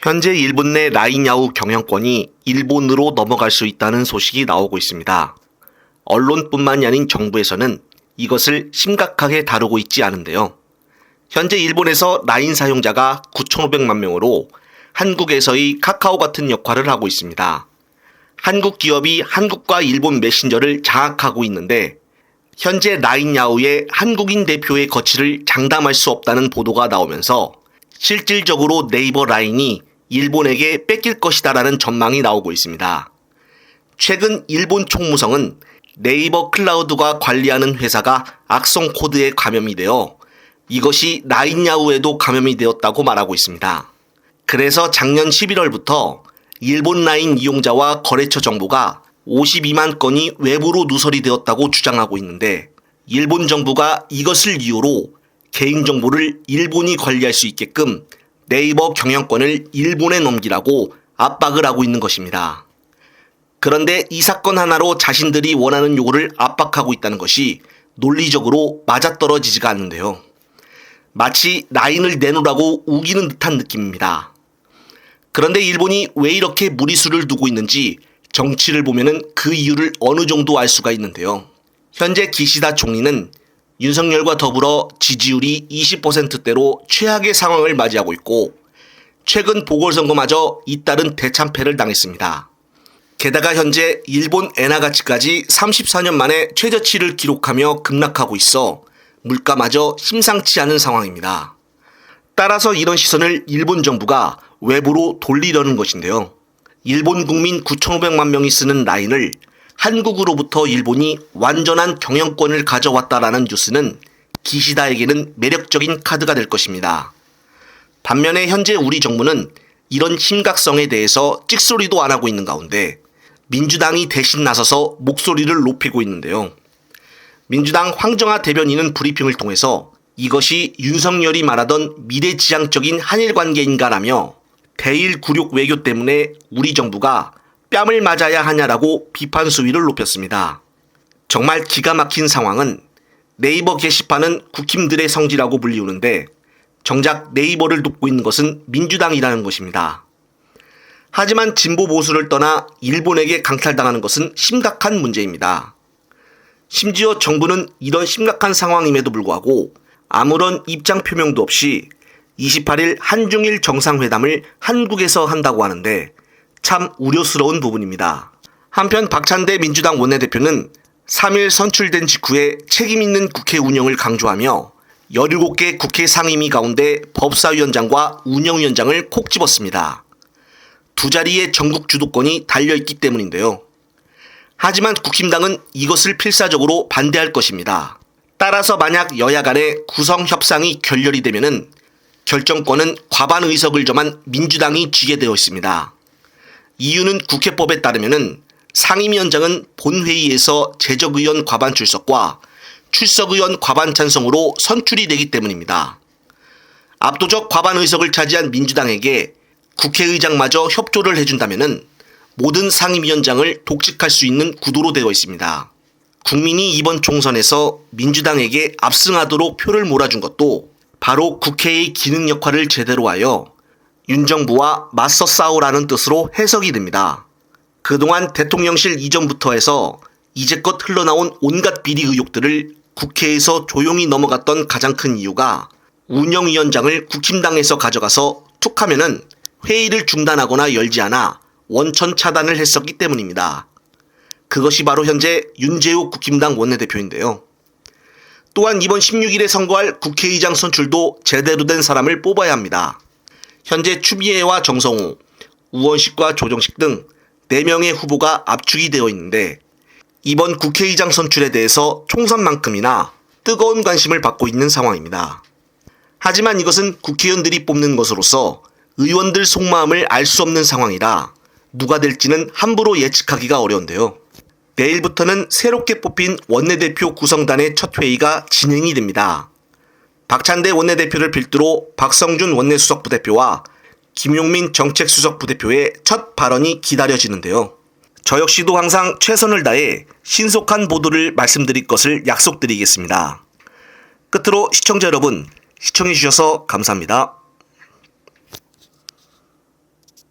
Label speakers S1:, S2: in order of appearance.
S1: 현재 일본 내 라인야후 경영권이 일본으로 넘어갈 수 있다는 소식이 나오고 있습니다. 언론뿐만이 아닌 정부에서는 이것을 심각하게 다루고 있지 않은데요. 현재 일본에서 라인 사용자가 9,500만 명으로 한국에서의 카카오 같은 역할을 하고 있습니다. 한국 기업이 한국과 일본 메신저를 장악하고 있는데 현재 라인야후의 한국인 대표의 거취를 장담할 수 없다는 보도가 나오면서 실질적으로 네이버 라인이 일본에게 뺏길 것이다라는 전망이 나오고 있습니다. 최근 일본 총무성은 네이버 클라우드가 관리하는 회사가 악성 코드에 감염이 되어 이것이 라인야후에도 감염이 되었다고 말하고 있습니다. 그래서 작년 11월부터 일본 라인 이용자와 거래처 정보가 52만 건이 외부로 누설이 되었다고 주장하고 있는데 일본 정부가 이것을 이유로 개인정보를 일본이 관리할 수 있게끔 네이버 경영권을 일본에 넘기라고 압박을 하고 있는 것입니다. 그런데 이 사건 하나로 자신들이 원하는 요구를 압박하고 있다는 것이 논리적으로 맞아떨어지지가 않는데요. 마치 라인을 내놓으라고 우기는 듯한 느낌입니다. 그런데 일본이 왜 이렇게 무리수를 두고 있는지 정치를 보면은 그 이유를 어느 정도 알 수가 있는데요. 현재 기시다 총리는 윤석열과 더불어 지지율이 20%대로 최악의 상황을 맞이하고 있고 최근 보궐선거마저 잇따른 대참패를 당했습니다. 게다가 현재 일본 엔화 가치까지 34년 만에 최저치를 기록하며 급락하고 있어 물가마저 심상치 않은 상황입니다. 따라서 이런 시선을 일본 정부가 외부로 돌리려는 것인데요. 일본 국민 9,500만 명이 쓰는 라인을 한국으로부터 일본이 완전한 경영권을 가져왔다라는 뉴스는 기시다에게는 매력적인 카드가 될 것입니다. 반면에 현재 우리 정부는 이런 심각성에 대해서 찍소리도 안 하고 있는 가운데 민주당이 대신 나서서 목소리를 높이고 있는데요. 민주당 황정화 대변인은 브리핑을 통해서 이것이 윤석열이 말하던 미래지향적인 한일 관계인가라며 대일 굴욕 외교 때문에 우리 정부가 뺨을 맞아야 하냐라고 비판 수위를 높였습니다. 정말 기가 막힌 상황은 네이버 게시판은 국힘들의 성지라고 불리우는데 정작 네이버를 돕고 있는 것은 민주당이라는 것입니다. 하지만 진보 보수를 떠나 일본에게 강탈당하는 것은 심각한 문제입니다. 심지어 정부는 이런 심각한 상황임에도 불구하고 아무런 입장 표명도 없이 28일 한중일 정상회담을 한국에서 한다고 하는데 참 우려스러운 부분입니다. 한편 박찬대 민주당 원내대표는 3일 선출된 직후에 책임 있는 국회 운영을 강조하며 17개 국회 상임위 가운데 법사위원장과 운영위원장을 콕 집었습니다. 두 자리의 전국 주도권이 달려있기 때문인데요. 하지만 국힘당은 이것을 필사적으로 반대할 것입니다. 따라서 만약 여야 간의 구성 협상이 결렬이 되면은 결정권은 과반 의석을 점한 민주당이 쥐게 되어 있습니다. 이유는 국회법에 따르면은 상임위원장은 본회의에서 재적의원 과반 출석과 출석의원 과반 찬성으로 선출이 되기 때문입니다. 압도적 과반 의석을 차지한 민주당에게 국회의장마저 협조를 해준다면은 모든 상임위원장을 독식할 수 있는 구도로 되어 있습니다. 국민이 이번 총선에서 민주당에게 압승하도록 표를 몰아준 것도 바로 국회의 기능 역할을 제대로 하여 윤 정부와 맞서 싸우라는 뜻으로 해석이 됩니다. 그동안 대통령실 이전부터 해서 이제껏 흘러나온 온갖 비리 의혹들을 국회에서 조용히 넘어갔던 가장 큰 이유가 운영위원장을 국힘당에서 가져가서 툭 하면은 회의를 중단하거나 열지 않아 원천 차단을 했었기 때문입니다. 그것이 바로 현재 윤재욱 국힘당 원내대표인데요. 또한 이번 16일에 선거할 국회의장 선출도 제대로 된 사람을 뽑아야 합니다. 현재 추미애와 정성호, 우원식과 조정식 등 4명의 후보가 압축이 되어 있는데 이번 국회의장 선출에 대해서 총선만큼이나 뜨거운 관심을 받고 있는 상황입니다. 하지만 이것은 국회의원들이 뽑는 것으로서 의원들 속마음을 알 수 없는 상황이라 누가 될지는 함부로 예측하기가 어려운데요. 내일부터는 새롭게 뽑힌 원내대표 구성단의 첫 회의가 진행이 됩니다. 박찬대 원내대표를 필두로 박성준 원내수석부대표와 김용민 정책수석부대표의 첫 발언이 기다려지는데요. 저 역시도 항상 최선을 다해 신속한 보도를 말씀드릴 것을 약속드리겠습니다. 끝으로 시청자 여러분, 시청해주셔서 감사합니다.